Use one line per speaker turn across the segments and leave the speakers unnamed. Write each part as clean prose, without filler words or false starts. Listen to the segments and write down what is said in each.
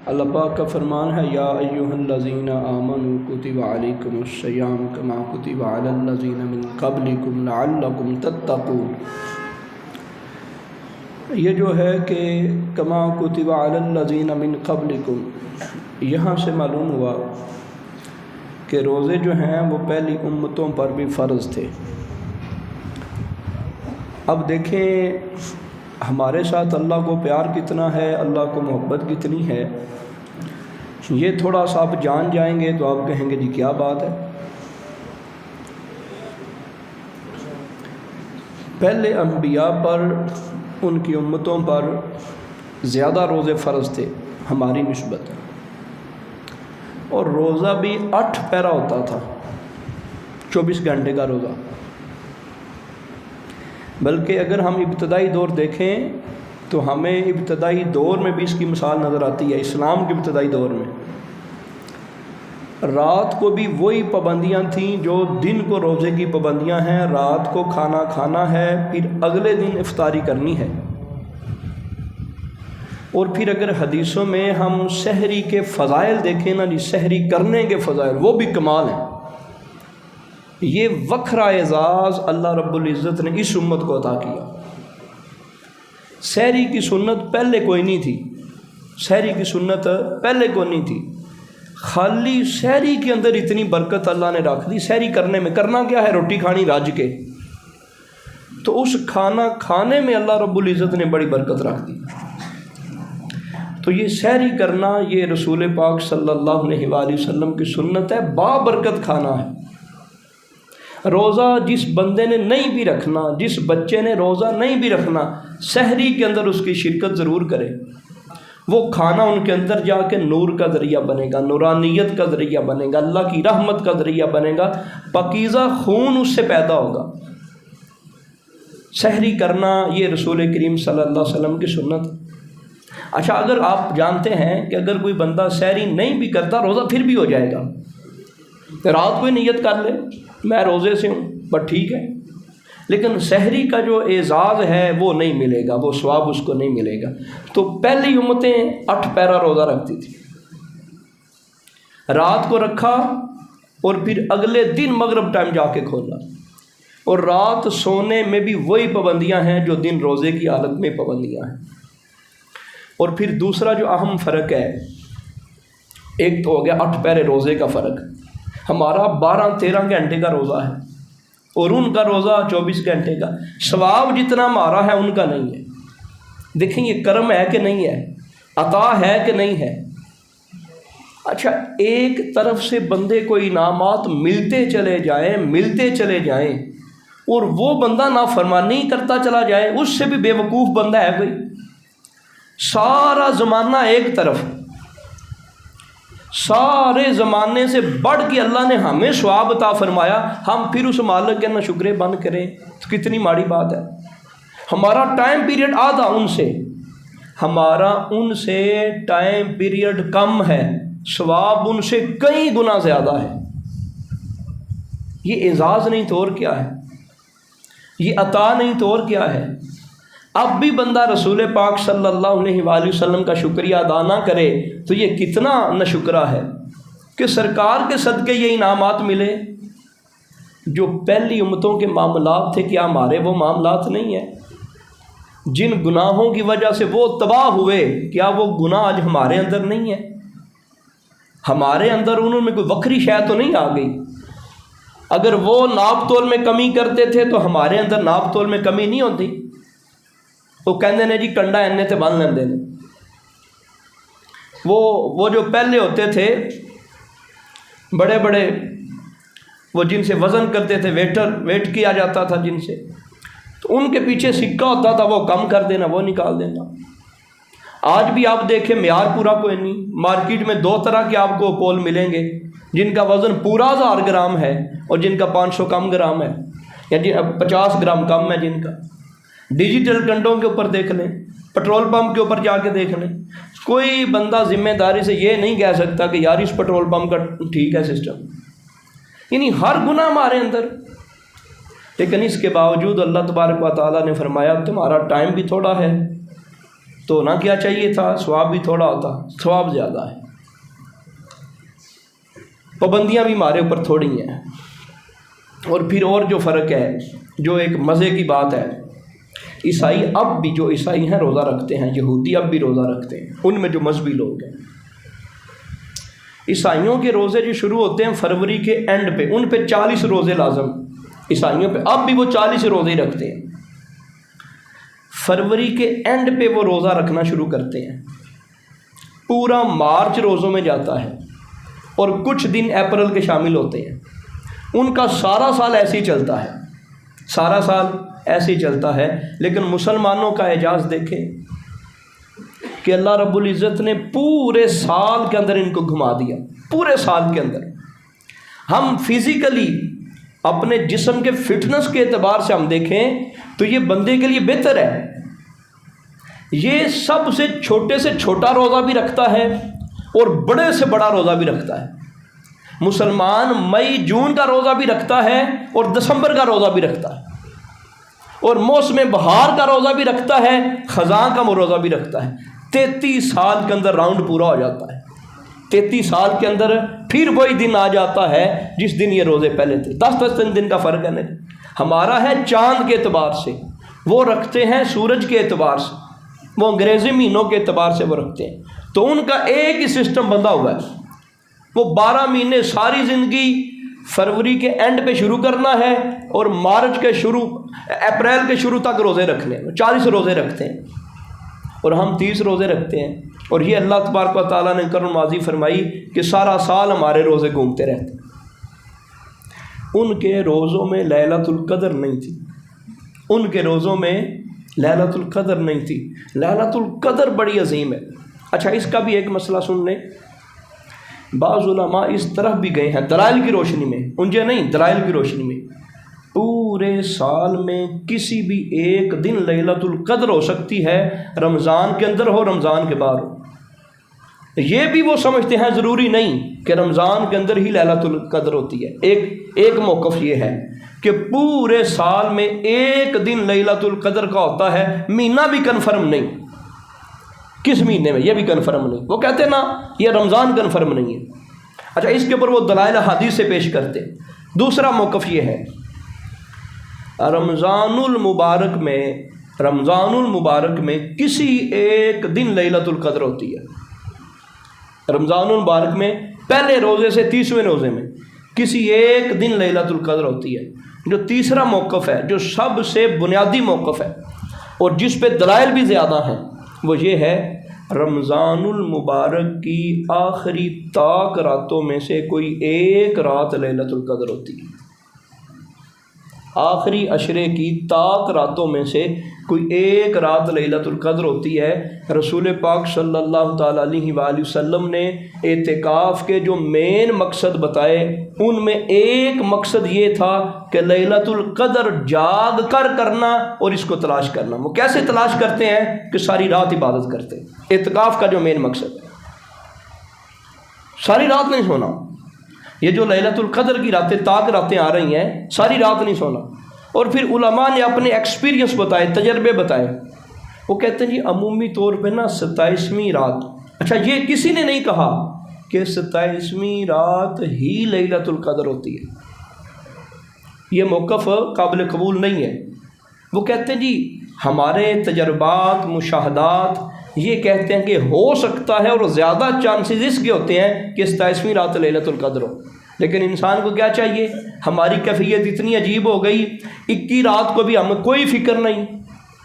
اللہ پاک کا فرمان ہے یا ایھا الذین آمنوا کتب علیکم الصیام کما کتب علی الذین من قبلکم لعلکم تتقون۔ یہ جو ہے کہ کما کتب علی الذین من قبلکم، یہاں سے معلوم ہوا کہ روزے جو ہیں وہ پہلی امتوں پر بھی فرض تھے۔ اب دیکھیں ہمارے ساتھ اللہ کو پیار کتنا ہے، اللہ کو محبت کتنی ہے، یہ تھوڑا سا آپ جان جائیں گے تو آپ کہیں گے جی کیا بات ہے۔ پہلے انبیاء پر، ان کی امتوں پر زیادہ روزے فرض تھے ہماری نسبت، اور روزہ بھی 8 پیرا ہوتا تھا، 24 گھنٹے کا روزہ۔ بلکہ اگر ہم ابتدائی دور دیکھیں تو ہمیں ابتدائی دور میں بھی اس کی مثال نظر آتی ہے۔ اسلام کے ابتدائی دور میں رات کو بھی وہی پابندیاں تھیں جو دن کو روزے کی پابندیاں ہیں۔ رات کو کھانا کھانا ہے، پھر اگلے دن افطاری کرنی ہے۔ اور پھر اگر حدیثوں میں ہم سحری کے فضائل دیکھیں نا جی، سحری کرنے کے فضائل وہ بھی کمال ہیں۔ یہ وکھرا اعزاز اللہ رب العزت نے اس امت کو عطا کیا۔ سحری کی سنت پہلے کوئی نہیں تھی، سحری کی سنت پہلے کوئی نہیں تھی، خالی سحری کے اندر اتنی برکت اللہ نے رکھ دی۔ سحری کرنے میں کرنا کیا ہے، روٹی کھانی رج کے، تو اس کھانا کھانے میں اللہ رب العزت نے بڑی برکت رکھ دی۔ تو یہ سحری کرنا یہ رسول پاک صلی اللہ علیہ وآلہ وسلم کی سنت ہے، بابرکت کھانا ہے۔ روزہ جس بندے نے نہیں بھی رکھنا، جس بچے نے روزہ نہیں بھی رکھنا، سحری کے اندر اس کی شرکت ضرور کرے۔ وہ کھانا ان کے اندر جا کے نور کا ذریعہ بنے گا، نورانیت کا ذریعہ بنے گا، اللہ کی رحمت کا ذریعہ بنے گا، پاکیزہ خون اس سے پیدا ہوگا۔ سحری کرنا یہ رسول کریم صلی اللہ علیہ وسلم کی سنت۔ اچھا، اگر آپ جانتے ہیں کہ اگر کوئی بندہ سحری نہیں بھی کرتا روزہ پھر بھی ہو جائے گا، رات کو ہی نیت کر لے میں روزے سے ہوں، بس ٹھیک ہے، لیکن سحری کا جو اعزاز ہے وہ نہیں ملے گا، وہ ثواب اس کو نہیں ملے گا۔ تو پہلی امتیں 8 پیرا روزہ رکھتی تھی، رات کو رکھا اور پھر اگلے دن مغرب ٹائم جا کے کھولا، اور رات سونے میں بھی وہی پابندیاں ہیں جو دن روزے کی حالت میں پابندیاں ہیں۔ اور پھر دوسرا جو اہم فرق ہے، ایک تو ہو گیا 8 پیرے روزے کا فرق، ہمارا 12-13 گھنٹے کا روزہ ہے اور ان کا روزہ 24 گھنٹے کا۔ ثواب جتنا ہمارا ہے ان کا نہیں ہے۔ دیکھیں یہ کرم ہے کہ نہیں ہے، عطا ہے کہ نہیں ہے۔ اچھا، ایک طرف سے بندے کو انعامات ملتے چلے جائیں اور وہ بندہ نافرمانی کرتا چلا جائے، اس سے بھی بے وقوف بندہ ہے کوئی؟ سارا زمانہ ایک طرف، سارے زمانے سے بڑھ کے اللہ نے ہمیں ثواب عطا فرمایا، ہم پھر اس مالک کے ناشکرے بند کریں تو کتنی ماڑی بات ہے۔ ہمارا ٹائم پیریڈ آدھا ہمارا ان سے ٹائم پیریڈ کم ہے، ثواب ان سے کئی گنا زیادہ ہے۔ یہ اعزاز نہیں تو اور کیا ہے، یہ عطا نہیں تو اور کیا ہے۔ اب بھی بندہ رسول پاک صلی اللہ علیہ وآلہ وسلم کا شکریہ ادا نہ کرے تو یہ کتنا ناشکرا ہے کہ سرکار کے صدقے یہ انعامات ملے جو پہلی امتوں کے معاملات تھے۔ کیا ہمارے وہ معاملات نہیں ہیں؟ جن گناہوں کی وجہ سے وہ تباہ ہوئے، کیا وہ گناہ آج ہمارے اندر نہیں ہے؟ ہمارے اندر انہوں میں کوئی وکری شے تو نہیں آ گئی؟ اگر وہ ناپ تول میں کمی کرتے تھے تو ہمارے اندر ناپ تول میں کمی نہیں ہوتی؟ وہ کہندے نے جی کنڈا اینے تے بن لیندے نے۔ وہ جو پہلے ہوتے تھے بڑے بڑے، وہ جن سے وزن کرتے تھے، ویٹ کیا جاتا تھا جن سے، تو ان کے پیچھے سکہ ہوتا تھا، وہ کم کر دینا، وہ نکال دینا۔ آج بھی آپ دیکھیں معیار پورا کوئی نہیں، مارکیٹ میں 2 طرح کے آپ کو پول ملیں گے، جن کا وزن پورا 1000 گرام ہے اور جن کا 500 کم گرام ہے، یا 50 گرام کم ہے جن کا۔ ڈیجیٹل کنڈوں کے اوپر دیکھ لیں، پٹرول پمپ کے اوپر جا کے دیکھ لیں، کوئی بندہ ذمہ داری سے یہ نہیں کہہ سکتا کہ یار اس پٹرول پمپ کا ٹھیک ہے سسٹم، یعنی ہر گناہ ہمارے اندر۔ لیکن اس کے باوجود اللہ تبارک و تعالیٰ نے فرمایا تمہارا ٹائم بھی تھوڑا ہے، تو نہ کیا چاہیے تھا، ثواب بھی تھوڑا ہوتا، ثواب زیادہ ہے۔ پابندیاں بھی ہمارے اوپر تھوڑی ہیں۔ اور پھر اور جو فرق ہے، جو ایک مزے کی بات ہے، عیسائی اب بھی، جو عیسائی ہیں روزہ رکھتے ہیں، یہودی اب بھی روزہ رکھتے ہیں، ان میں جو مذہبی لوگ ہیں۔ عیسائیوں کے روزے جو شروع ہوتے ہیں فروری کے اینڈ پہ، ان پہ 40 روزے لازم عیسائیوں پہ، اب بھی وہ 40 روزے رکھتے ہیں۔ فروری کے اینڈ پہ وہ روزہ رکھنا شروع کرتے ہیں، پورا مارچ روزوں میں جاتا ہے، اور کچھ دن اپریل کے شامل ہوتے ہیں۔ ان کا سارا سال ایسے ہی چلتا ہے، سارا سال ایسے ہی چلتا ہے۔ لیکن مسلمانوں کا اعجاز دیکھیں کہ اللہ رب العزت نے پورے سال کے اندر ان کو گھما دیا، پورے سال کے اندر۔ ہم فزیکلی اپنے جسم کے فٹنس کے اعتبار سے ہم دیکھیں تو یہ بندے کے لیے بہتر ہے، یہ سب سے چھوٹا روزہ بھی رکھتا ہے اور بڑے سے بڑا روزہ بھی رکھتا ہے۔ مسلمان مئی جون کا روزہ بھی رکھتا ہے اور دسمبر کا روزہ بھی رکھتا ہے، اور موسم بہار کا روزہ بھی رکھتا ہے، خزاں کا روزہ بھی رکھتا ہے۔ 33 سال کے اندر راؤنڈ پورا ہو جاتا ہے، 33 سال کے اندر پھر وہی دن آ جاتا ہے جس دن یہ روزے پہلے تھے۔ 10 دن کا فرق ہے نہیں۔ ہمارا ہے چاند کے اعتبار سے، وہ رکھتے ہیں سورج کے اعتبار سے، وہ انگریزی مہینوں کے اعتبار سے وہ رکھتے ہیں۔ تو ان کا ایک ہی سسٹم بندہ ہوا ہے، وہ 12 مہینے ساری زندگی فروری کے اینڈ پہ شروع کرنا ہے اور مارچ کے شروع، اپریل کے شروع تک روزے رکھنے ہیں۔ 40 روزے رکھتے ہیں اور ہم 30 روزے رکھتے ہیں، اور یہ اللہ تبارک و تعالیٰ نے کرم نوازی فرمائی کہ سارا سال ہمارے روزے گھومتے رہتے ہیں۔ ان کے روزوں میں لیلۃ القدر نہیں تھی، ان کے روزوں میں لیلۃ القدر نہیں تھی۔ لیلۃ القدر بڑی عظیم ہے۔ اچھا، اس کا بھی ایک مسئلہ سن لیں۔ بعض علماء اس طرف بھی گئے ہیں دلائل کی روشنی میں، انجے نہیں، دلائل کی روشنی میں، پورے سال میں کسی بھی ایک دن لیلۃ القدر ہو سکتی ہے، رمضان کے اندر ہو، رمضان کے باہر ہو۔ یہ بھی وہ سمجھتے ہیں ضروری نہیں کہ رمضان کے اندر ہی لیلۃ القدر ہوتی ہے۔ ایک موقف یہ ہے کہ پورے سال میں ایک دن لیلۃ القدر کا ہوتا ہے، مہینہ بھی کنفرم نہیں، کس مہینے میں یہ بھی کنفرم نہیں۔ وہ کہتے ہیں نا یہ رمضان کنفرم نہیں ہے۔ اچھا، اس کے اوپر وہ دلائل حدیث سے پیش کرتے۔ دوسرا موقف یہ ہے، رمضان المبارک میں کسی ایک دن لیلۃ القدر ہوتی ہے۔ رمضان المبارک میں پہلے روزے سے 30ویں روزے میں کسی ایک دن لیلۃ القدر ہوتی ہے۔ جو تیسرا موقف ہے، جو سب سے بنیادی موقف ہے اور جس پہ دلائل بھی زیادہ ہیں، وہ یہ ہے رمضان المبارک کی آخری طاق راتوں میں سے کوئی ایک رات لیلۃ القدر ہوتی ہے۔ آخری عشرے کی طاق راتوں میں سے کوئی ایک رات لیلۃ القدر ہوتی ہے۔ رسول پاک صلی اللہ تعالیٰ علیہ وآلہ وسلم نے اعتکاف کے جو مین مقصد بتائے، ان میں ایک مقصد یہ تھا کہ لیلۃ القدر جاگ کر کرنا اور اس کو تلاش کرنا۔ وہ کیسے تلاش کرتے ہیں کہ ساری رات عبادت کرتے ہیں۔ اعتکاف کا جو مین مقصد ہے، ساری رات نہیں سونا۔ یہ جو لیلۃ القدر کی راتیں، طاق راتیں آ رہی ہیں، ساری رات نہیں سونا۔ اور پھر علماء نے اپنے ایکسپیرینس بتائے، تجربے بتائے۔ وہ کہتے ہیں جی عمومی طور پہ نا 27ویں رات، اچھا یہ کسی نے نہیں کہا کہ 27ویں رات ہی لیلۃ القدر ہوتی ہے، یہ موقف قابل قبول نہیں ہے۔ وہ کہتے ہیں جی ہمارے تجربات، مشاہدات یہ کہتے ہیں کہ ہو سکتا ہے، اور زیادہ چانسز اس کے ہوتے ہیں کہ 27ویں رات لیلۃ القدر ہو۔ لیکن انسان کو کیا چاہیے؟ ہماری کیفیت اتنی عجیب ہو گئی، 21 رات کو بھی ہمیں کوئی فکر نہیں،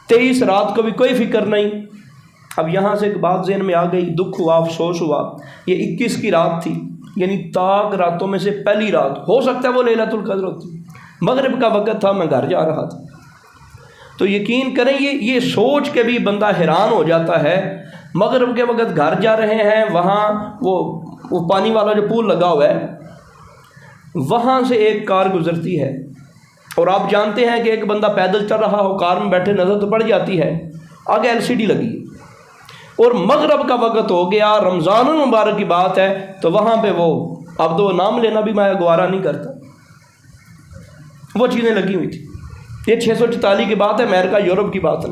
23 رات کو بھی کوئی فکر نہیں۔ اب یہاں سے ایک بات ذہن میں آ گئی، دکھ ہوا، افسوس ہوا، یہ 21 کی رات تھی، یعنی طاق راتوں میں سے پہلی رات، ہو سکتا ہے وہ لیلۃ القدر ہوتی۔ مغرب کا وقت تھا، میں گھر جا رہا تھا، تو یقین کریں یہ سوچ کے بھی بندہ حیران ہو جاتا ہے۔ مغرب کے وقت گھر جا رہے ہیں، وہاں وہ پانی والا جو پول لگا ہوا ہے، وہاں سے ایک کار گزرتی ہے، اور آپ جانتے ہیں کہ ایک بندہ پیدل چل رہا ہو، کار میں بیٹھے نظر تو پڑ جاتی ہے، آگے LCD لگی ہے، اور مغرب کا وقت ہو گیا، رمضان المبارک کی بات ہے، تو وہاں پہ وہ اب تو نام لینا بھی میں گوارا نہیں کرتا، وہ چیزیں لگی ہوئی تھی۔ یہ 644 کی بات ہے، امریکہ یورپ کی بات ہے۔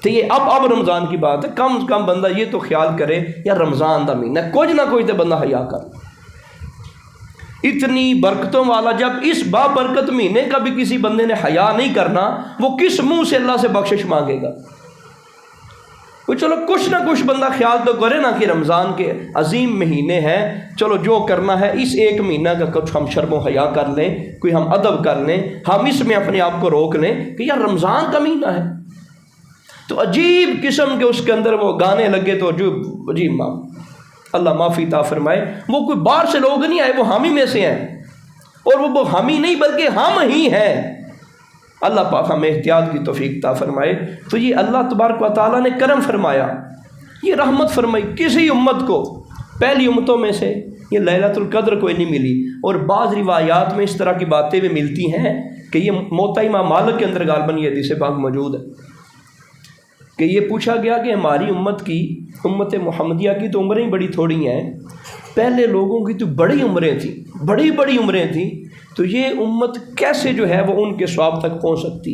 تو یہ اب رمضان کی بات ہے، کم از کم بندہ یہ تو خیال کرے یا رمضان دا مہینہ کچھ نہ کچھ تو بندہ حیا کر، اتنی برکتوں والا، جب اس بابرکت مہینے کا بھی کسی بندے نے حیا نہیں کرنا، وہ کس منہ سے اللہ سے بخشش مانگے گا؟ چلو کچھ نہ کچھ بندہ خیال تو کرے نا کہ رمضان کے عظیم مہینے ہیں، چلو جو کرنا ہے اس ایک مہینہ کا کچھ ہم شرم و حیا کر لیں، کوئی ہم ادب کر لیں، ہم اس میں اپنے آپ کو روک لیں کہ یار رمضان کا مہینہ ہے۔ تو عجیب قسم کے اس کے اندر وہ گانے لگے، تو عجیب اللہ معافی عطا فرمائے، وہ کوئی باہر سے لوگ نہیں آئے، وہ ہم ہی میں سے ہیں، اور وہ ہم ہی نہیں بلکہ ہم ہی ہیں۔ اللہ پاک ہمیں احتیاط کی توفیق عطا فرمائے۔ تو یہ اللہ تبارک و تعالیٰ نے کرم فرمایا، یہ رحمت فرمائی، کسی امت کو پہلی امتوں میں سے یہ لیلۃ القدر کوئی نہیں ملی، اور بعض روایات میں اس طرح کی باتیں بھی ملتی ہیں کہ یہ موطا امام مالک کے اندر غالباً یہ حدیث پاک موجود ہے کہ یہ پوچھا گیا کہ ہماری امت محمدیہ کی تو عمریں بڑی تھوڑی ہیں، پہلے لوگوں کی تو بڑی عمریں تھیں، بڑی عمریں تھیں، تو یہ امت کیسے جو ہے وہ ان کے ثواب تک پہنچ سکتی؟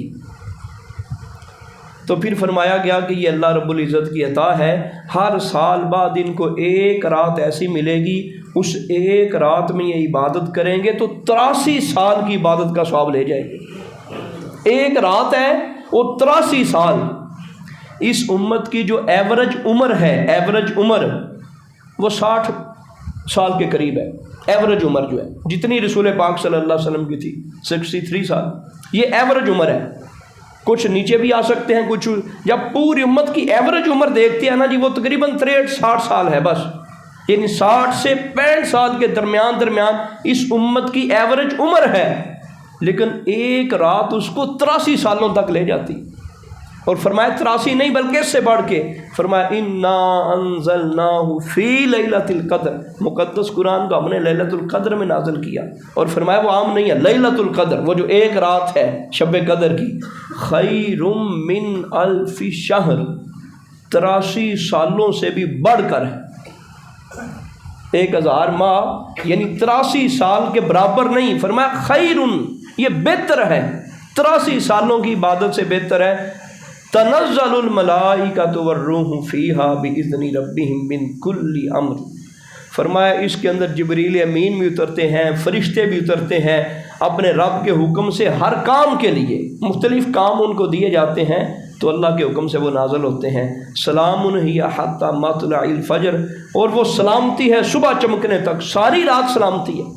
تو پھر فرمایا گیا کہ یہ اللہ رب العزت کی عطا ہے، ہر سال بعد ان کو ایک رات ایسی ملے گی، اس ایک رات میں یہ عبادت کریں گے تو 83 سال کی عبادت کا ثواب لے جائیں گے۔ ایک رات ہے اور 83 سال۔ اس امت کی جو ایوریج عمر وہ 60 سال کے قریب ہے، ایوریج عمر جو ہے، جتنی رسول پاک صلی اللہ علیہ وسلم کی تھی 63 سال، یہ ایوریج عمر ہے۔ کچھ نیچے بھی آ سکتے ہیں، کچھ، جب پوری امت کی ایوریج عمر دیکھتے ہیں نا جی، وہ تقریباً 63-60 سال ہے بس، یعنی 60 سے 65 سال کے درمیان اس امت کی ایوریج عمر ہے، لیکن ایک رات اس کو 83 سالوں تک لے جاتی۔ اور فرمایا 83 نہیں بلکہ اس سے بڑھ کے، فرمایا انا انزلناہ فی لیلۃ القدر، مقدس قرآن کو ہم نے لیلۃ القدر میں نازل کیا، اور فرمایا وہ عام نہیں ہے، لیلۃ القدر وہ جو ایک رات ہے شب قدر کی، خیر من الف شہر، 83 سالوں سے بھی بڑھ کر ہے، 1000 ماہ یعنی 83 سال کے برابر نہیں، فرمایا خیر، یہ بہتر ہے، 83 سالوں کی عبادت سے بہتر ہے۔ تنزل الملائکۃ والروح فیہا باذن ربہم من کل امر، فرمایا اس کے اندر جبریل امین بھی اترتے ہیں، فرشتے بھی اترتے ہیں، اپنے رب کے حکم سے ہر کام کے لیے، مختلف کام ان کو دیے جاتے ہیں تو اللہ کے حکم سے وہ نازل ہوتے ہیں۔ سلام ہی حتی مطلع الفجر، اور وہ سلامتی ہے صبح چمکنے تک، ساری رات سلامتی ہے۔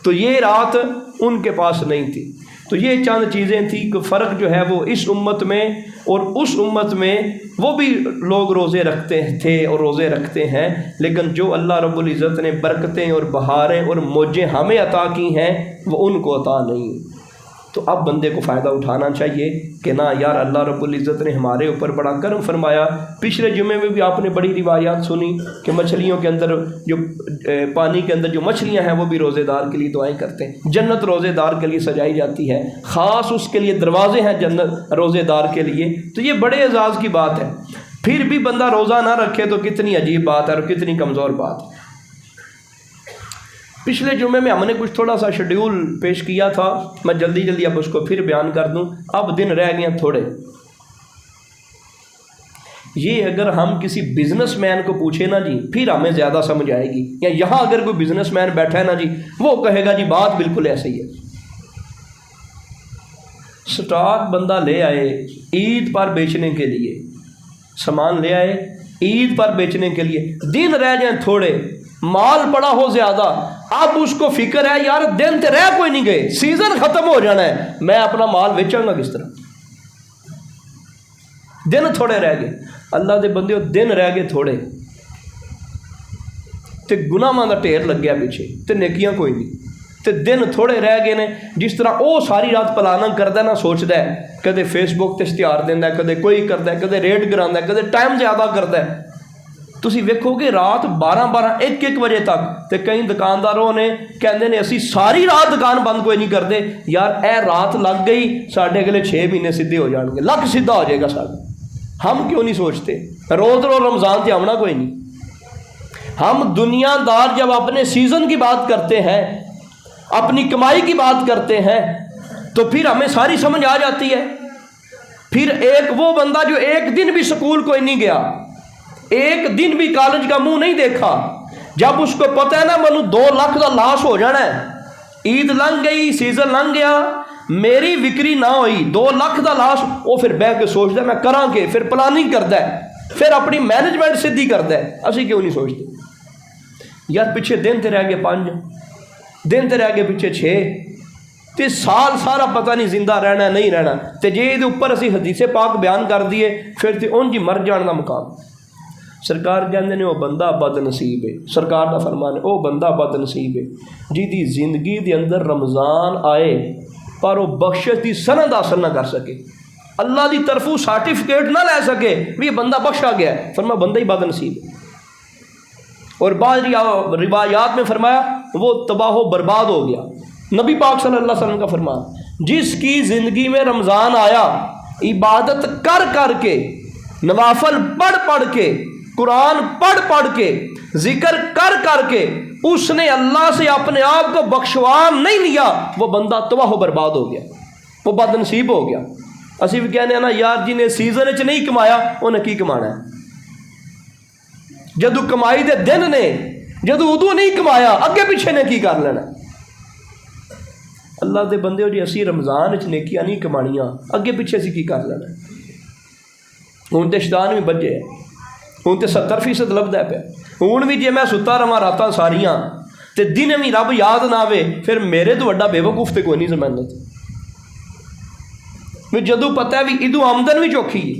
تو یہ رات ان کے پاس نہیں تھی۔ تو یہ چند چیزیں تھیں کہ فرق جو ہے وہ اس امت میں اور اس امت میں، وہ بھی لوگ روزے رکھتے تھے اور روزے رکھتے ہیں، لیکن جو اللہ رب العزت نے برکتیں اور بہاریں اور موجیں ہمیں عطا کی ہیں وہ ان کو عطا نہیں۔ تو اب بندے کو فائدہ اٹھانا چاہیے کہ نہ یار، اللہ رب العزت نے ہمارے اوپر بڑا کرم فرمایا۔ پچھلے جمعے میں بھی آپ نے بڑی روایات سنی کہ مچھلیوں کے اندر جو پانی کے اندر جو مچھلیاں ہیں وہ بھی روزے دار کے لیے دعائیں کرتے ہیں، جنت روزے دار کے لیے سجائی جاتی ہے، خاص اس کے لیے دروازے ہیں جنت روزے دار کے لیے۔ تو یہ بڑے اعزاز کی بات ہے۔ پھر بھی بندہ روزہ نہ رکھے تو کتنی عجیب بات ہے اور کتنی کمزور بات ہے۔ پچھلے جمعے میں ہم نے کچھ تھوڑا سا شیڈیول پیش کیا تھا، میں جلدی اب اس کو پھر بیان کر دوں، اب دن رہ گئے تھوڑے۔ یہ اگر ہم کسی بزنس مین کو پوچھے نا جی، پھر ہمیں زیادہ سمجھ آئے گی، یا یہاں اگر کوئی بزنس مین بیٹھا ہے نا جی، وہ کہے گا جی بات بالکل ایسے ہی ہے۔ سٹاک بندہ لے آئے عید پر بیچنے کے لیے، سامان لے آئے عید پر بیچنے کے لیے، دن رہ جائیں تھوڑے، مال پڑا ہو زیادہ، اب اس کو فکر ہے یار دن تے رہ کوئی نہیں گئے، سیزن ختم ہو جانا ہے، میں اپنا مال بیچوں گا کس طرح؟ دن تھوڑے رہ گئے، اللہ دے بندے دن رہ گئے تھوڑے تے گناہاں دا ڈھیر لگ گیا پیچھے تے نیکیاں کوئی نہیں، تے دن تھوڑے رہ گئے نے۔ جس طرح وہ ساری رات پلاننگ کرتا ہے نا، سوچتا ہے، کدے فیس بک تے اشتہار دینا ہے، کدے کوئی کرتا ہے، کدے ریٹ گرانا ہے، کدے ٹائم زیادہ کرتا ہے۔ تسی ویکھو کہ رات 12-1 بجے تک تے کئی دکانداروں نے کہندے نے اسی ساری رات دکان بند کوئی نہیں کرتے، یار اے رات لگ گئی ساڈے اگلے 6 مہینے سیدھے ہو جان گے، لک سیدھا ہو جائے گا ساڈا۔ ہم کیوں نہیں سوچتے؟ روز رمضان تے آمنا کوئی نہیں۔ ہم دنیا دار جب اپنے سیزن کی بات کرتے ہیں، اپنی کمائی کی بات کرتے ہیں، تو پھر ہمیں ساری سمجھ آ جاتی ہے۔ پھر ایک وہ بندہ جو ایک دن بھی سکول کوئی نہیں گیا, ایک دن بھی کالج کا منہ نہیں دیکھا, جب اس کو پتہ ہے نا منو 2 لاکھ کا لاس ہو جانا ہے, عید لنگ گئی, سیزن لنگ گیا, میری وکری نہ ہوئی, 2 لاکھ کا لاس, وہ پھر بہ کے سوچتا ہے میں کراں کے, پھر پلاننگ کرتا ہے, پھر اپنی مینجمنٹ سیدھی کرتا ہے. اسی کیوں نہیں سوچتے یار پیچھے دن تے رہ گئے 5, دن تے رہ گئے پیچھے 6, تے سال سارا پتہ نہیں زندہ رہنا نہیں رہنا, تے جے دے اوپر اسی حدیث پاک بیان کر دیے پھر تے اون جی مر جان دا مقام. سرکار کہندے نے وہ بندہ بد نصیب ہے, سرکار دا فرمان ہے وہ بندہ بد نصیب ہے جی دی زندگی دے اندر رمضان آئے پر وہ بخشش دی سند حاصل نہ کر سکے, اللہ دی طرفوں سرٹیفکیٹ نہ لے سکے بھی یہ بندہ بخشا گیا ہے, فرمایا بندہ ہی بد نصیب ہے. اور بعض روایات میں فرمایا وہ تباہ و برباد ہو گیا. نبی پاک صلی اللہ علیہ وسلم کا فرمان, جس کی زندگی میں رمضان آیا, عبادت کر کر کے, نوافل پڑھ پڑھ کے, قرآن پڑھ پڑھ کے, ذکر کر کر کے اس نے اللہ سے اپنے آپ کو بخشوان نہیں لیا, وہ بندہ تباہ و برباد ہو گیا, وہ بد نصیب ہو گیا. اسی بھی کہنے ہیں نا یار جی نے سیزن چ نہیں کمایا انہیں کی کمانا ہے, جدو کمائی دے دن نے, جدو ادو نہیں کمایا اگے پیچھے نے کی کر لینا. اللہ دے بندے ہو جی اسی رمضان چ نیکیاں نہیں کمانیاں اگے پیچھے اسی کی کر لینا. ہوں تو شیطان بھی بجے ہے, ہوں تو 70% لبدا پیا. ہوں بھی جے میں ستا رہا راتاں ساریاں تے دن بھی رب یاد نہ آوے پھر میرے تو وڈا بے وقوف تے کوئی نہیں زمانت. جدو پتہ ہے بھی ادو آمدن بھی چوکھی ہے,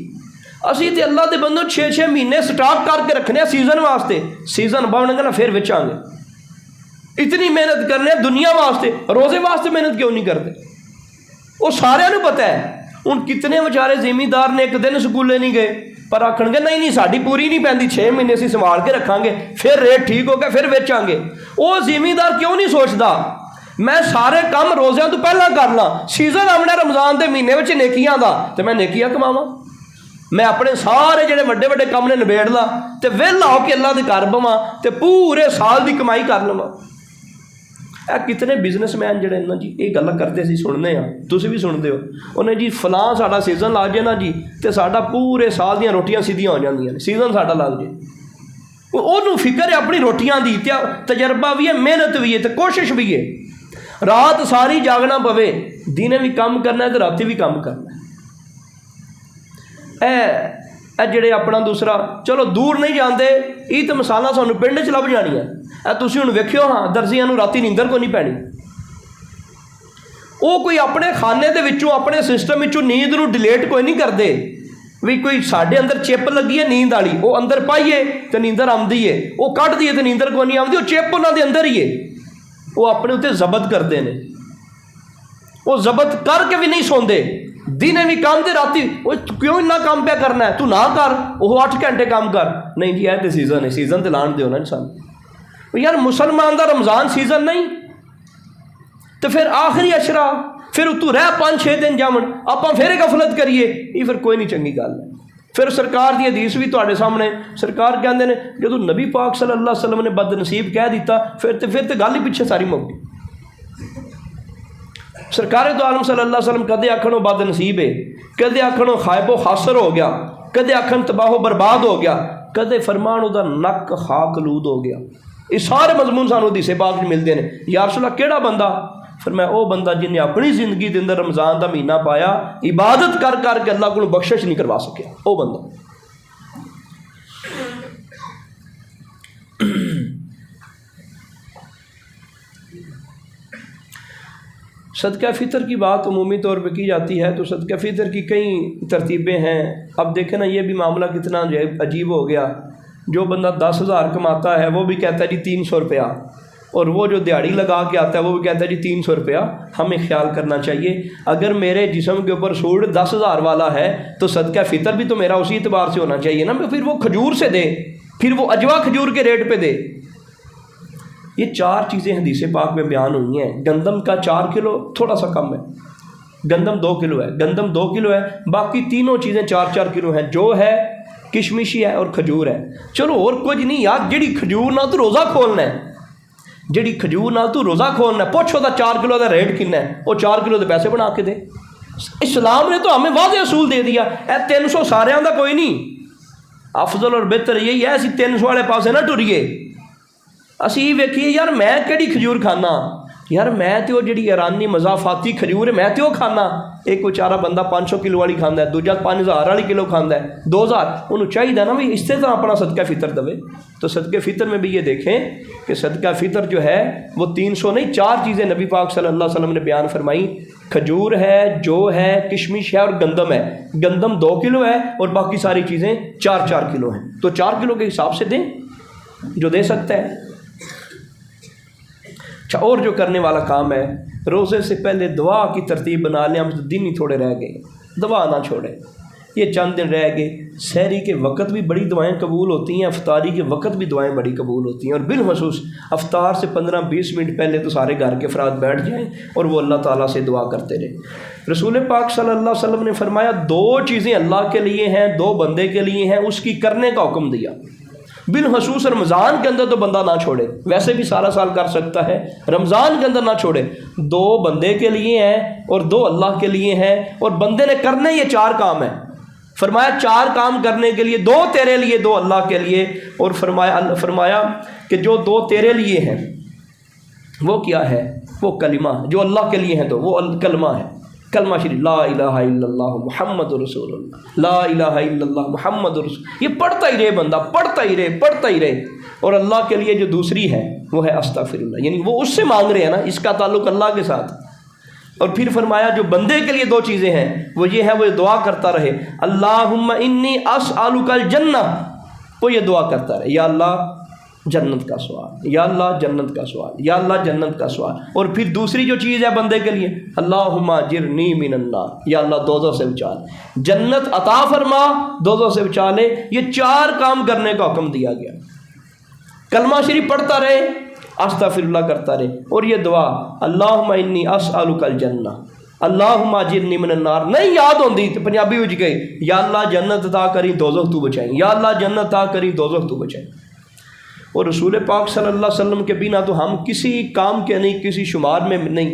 اسی تے اللہ دے بندوں 6-6 مہینے سٹاک کر کے رکھنے سیزن واسطے, سیزن بن گا نا پھر وچاں گے. اتنی محنت کرنے دنیا واسطے, روزے واسطے محنت کیوں نہیں کرتے؟ وہ سارے نو پتہ ہے. ہوں کتنے بیچارے زمیندار نے ایک دن سکولے نہیں گئے پر آکھن گے نہیں ساڈی پوری نہیں پیندی, 6 مہینے اسی سنبھال کے رکھاں گے, پھر ریٹ ٹھیک ہو گیا پھر ویچاں گے. وہ زمیندار کیوں نہیں سوچتا میں سارے کام روزیاں تو پہلا کر لاں, سیزن آمنا رمضان دے مہینے وچ نیکیاں دا تے میں نیکیاں کماواں, میں اپنے سارے جڑے وڈے وڈے کام نے نبیڑ لا تے ویلا ہو کے اللہ دے گھر بواں تے پورے سال دی کمائی کر لواں. اے کتنے بزنس مین جڑے نا جی یہ گلاں کرتے سی سننے ہاں, تسی بھی سنتے ہو, انہیں جی فلاں ساڈا سیزن لگ جائے نا جی تے ساڈا پورے سال دیاں روٹیاں سیدھیاں ہو جاندیاں نے, سیزن ساڈا لگ جائے. انہوں فکر ہے اپنی روٹیاں دی, تجربہ بھی ہے, محنت بھی ہے تے کوشش بھی ہے. رات ساری جاگنا پوے, دنے بھی کام کرنا ہے تے راتی بھی کام کرنا ہے. اے جڑے اپنا دوسرا چلو دور نہیں جاندے, یہ تو مثالاں سانوں پنڈ چ لب جانیاں. اے تسی ہن ویکھیو ہاں درزیاں نوں راتی نیندر کو نہیں پینی, وہ کوئی اپنے خانے دے وچوں اپنے سسٹم وچوں نیند نوں ڈیلیٹ کوئی نہیں کردے بھی کوئی ساڈے اندر چپ لگی ہے نیند والی, وہ اندر پائیے تو نیندر آمدی ہے, وہ کٹ دیے تو نیندر کو نہیں آمدی, وہ چپ انہاں دے اندر ہی ہے. وہ اپنے اتنے ضبط کرتے ہیں, وہ ضبط کر کے بھی نہیں سوندے, دنے بھی کام دے راتی وہ کیوں اتنا کام پہ کرنا ہے, تو نہ کر, وہ 8 گھنٹے کام کر. نہیں جی یہ سیزن ہے, سیزن تے لان دیو نا انسان. یار مسلمان دا رمضان سیزن نہیں تو پھر آخری اشرا پھر اتو رہ 5-6 دن جامن آپاں پھر غفلت کریے, یہ پھر کوئی نہیں چنگی گل ہے. پھر سرکار دی حدیث بھی تواڈے سامنے, سرکار کہندے نے جدوں نبی پاک صلی اللہ علیہ وسلم نے بد نصیب کہہ دیتا پھر تے گل ہی پیچھے ساری مک گئی. سرکار دو عالم صلی اللہ علیہ وسلم کدے آکھن بد نصیب ہے, کدے آکھن خائب و خاسر ہو گیا, کدے آکھن تباہ و برباد ہو گیا, کدے فرمان او دا نک خاک لود ہو گیا. یہ سارے مضمون سانوں حدیث پاک میں ملتے ہیں. یا رسول اللہ کیڑا بندہ؟ فرمایا او بندہ جن نے اپنی زندگی دے اندر رمضان دا مہینہ پایا, عبادت کر کر کے اللہ کو بخشش نہیں کروا سکیا, او بندہ. صدقہ فطر کی بات عمومی طور پہ کی جاتی ہے تو صدقہ فطر کی کئی ترتیبیں ہیں. اب دیکھیں نا یہ بھی معاملہ کتنا عجیب ہو گیا. جو بندہ 10,000 کماتا ہے وہ بھی کہتا ہے جی 300 روپیہ, اور وہ جو دیہڑی لگا کے آتا ہے وہ بھی کہتا ہے جی 300 روپیہ. ہمیں خیال کرنا چاہیے اگر میرے جسم کے اوپر سوٹ 10,000 والا ہے تو صدقہ فطر بھی تو میرا اسی اعتبار سے ہونا چاہیے نا, پھر وہ کھجور سے دے, پھر وہ اجوا کھجور کے ریٹ پہ دے. یہ 4 چیزیں حدیث پاک میں بیان ہوئی ہیں. گندم کا 4 کلو تھوڑا سا کم ہے, گندم 2 کلو ہے, گندم 2 کلو ہے, باقی تینوں چیزیں 4-4 کلو ہیں. جو ہے کشمشی ہے اور کھجور ہے. چلو اور کچھ نہیں یار, جڑی کھجور نہ تو روزہ کھولنا ہے, جڑی کھجور نہ تو روزہ کھولنا ہے, پوچھو دا 4 کلو دا ریٹ کنا ہے, وہ 4 کلو دے پیسے بنا کے دے. اسلام نے تو ہمیں واضح اصول دے دیا، اے 300 سارے دا کوئی نہیں، افضل اور بہتر یہی ہے اسی 300 والے پاسے نہ ٹریے، اسی ویکھیے یار میں کہڑی کھجور کھانا، یار میں تو وہ جڑی ایرانی مضافاتی کھجور ہے میں تو وہ کھانا، ایک بیچارہ بندہ 500 کلو والی کھانا ہے، دوجا 5000 والی کلو کھانا ہے، 2000، انہوں چاہیے نا بھی اس طرح اپنا صدقہ فطر دے۔ تو صدقہ فطر میں بھی یہ دیکھیں کہ صدقہ فطر جو ہے وہ 300 نہیں 4 چیزیں نبی پاک صلی اللہ علیہ وسلم نے بیان فرمائی، کھجور ہے، جو ہے، کشمش ہے اور گندم ہے۔ گندم 2 کلو ہے اور باقی ساری چیزیں 4 کلو ہیں، تو 4 کلو کے حساب سے دیں جو دے سکتا ہے۔ اچھا، اور جو کرنے والا کام ہے، روزے سے پہلے دعا کی ترتیب بنا لیں، ہم دن ہی تھوڑے رہ گئے، دعا نہ چھوڑیں، یہ چند دن رہ گئے، سحری کے وقت بھی بڑی دعائیں قبول ہوتی ہیں، افطاری کے وقت بھی دعائیں بڑی قبول ہوتی ہیں، اور بالخصوص افطار سے 15-20 منٹ پہلے تو سارے گھر کے افراد بیٹھ جائیں اور وہ اللہ تعالیٰ سے دعا کرتے رہیں۔ رسول پاک صلی اللہ علیہ وسلم نے فرمایا 2 چیزیں اللہ کے لیے ہیں، 2 بندے کے لیے ہیں، اس کی کرنے کا حکم دیا۔ بالخصوص رمضان کے اندر تو بندہ نہ چھوڑے، ویسے بھی سارا سال کر سکتا ہے، رمضان کے اندر نہ چھوڑے۔ 2 بندے کے لیے ہیں اور 2 اللہ کے لیے ہیں، اور بندے نے کرنے یہ 4 کام ہیں۔ فرمایا 4 کام کرنے کے لیے، 2 تیرے لیے، 2 اللہ کے لیے، اور فرمایا کہ جو 2 تیرے لیے ہیں وہ کیا ہے؟ وہ کلمہ، جو اللہ کے لیے ہیں تو وہ کلمہ ہے، کلمہ شریف، لا الہ الا اللہ محمد رسول اللہ، لا الہ الا اللہ محمد رسول، یہ پڑھتا ہی رہے بندہ، پڑھتا ہی رہے۔ اور اللہ کے لیے جو دوسری ہے وہ ہے استغفر اللہ، یعنی وہ اس سے مانگ رہے ہیں نا، اس کا تعلق اللہ کے ساتھ۔ اور پھر فرمایا جو بندے کے لیے 2 چیزیں ہیں وہ یہ ہے، وہ دعا کرتا رہے، اللہم انی اسألک الجنہ، وہ یہ دعا کرتا رہے، یا اللہ جنت کا سوال، یا اللہ جنت کا سوال، یا اللہ جنت کا سوال۔ اور پھر دوسری جو چیز ہے بندے کے لیے، اللہم اجرنی من النار، یا اللہ دوزخ سے بچا لے، جنت عطا فرما، دوزخ سے بچا لے۔ یہ 4 کام کرنے کا حکم دیا گیا۔ کلمہ شریف پڑھتا رہے، استغفر اللہ کرتا رہے، اور یہ دعا اللہم انی اسألک الجنہ، اللہم اجرنی من النار نہیں یاد ہوندی تو پنجابی اج گئے، یا اللہ جنت عطا کری دوزخ تو بچائیں، یا اللہ جنت عطا کری دوزخ تو بچائیں۔ اور رسول پاک صلی اللہ علیہ وسلم کے بنا تو ہم کسی کام کے نہیں، کسی شمار میں نہیں،